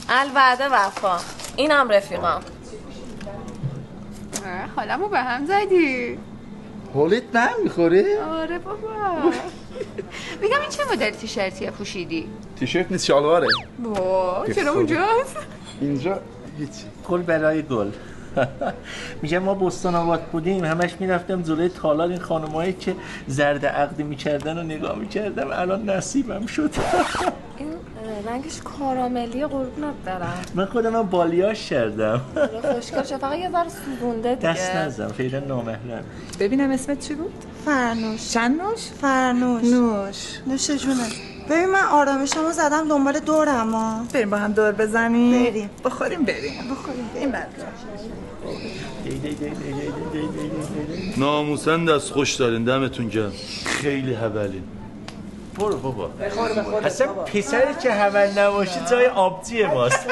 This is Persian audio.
الوعده وفا. اینم رفیقام. حالمو به هم زدی. حالت نمیخوره؟ آره بابا. میگم این چه مدل تیشرتیه پوشیدی؟ تیشرت نیست شلواره. چرا اونجاست؟ اینجا هیچی. گل برای گل. میگم ما بستان آباد بودیم همش میرفتم جلوی تالار این خانمایی که زرد عقدی میکردن و نگاه میکردم الان نصیبم شد. این رنگش کاراملی قربونت دارم. من خودم بالیاش کردم. خوشگل شد فقط یه ذره سوزونده دیگه. دست نزن فعلا نامحرم. ببینم اسمت چی بود؟ فرنوش. چند نوش؟ فرنوش. نوش جونه. ببین من آرامشمو زدم دنبال دورم ها. بریم با هم دور بزنیم. بریم. بخوریم. این بعد ناموسن دست خوش دارین دمتون گرم. خیلی هبلین. برو بابا. اصلا پسری که هول نباشه جای آبجی ماست.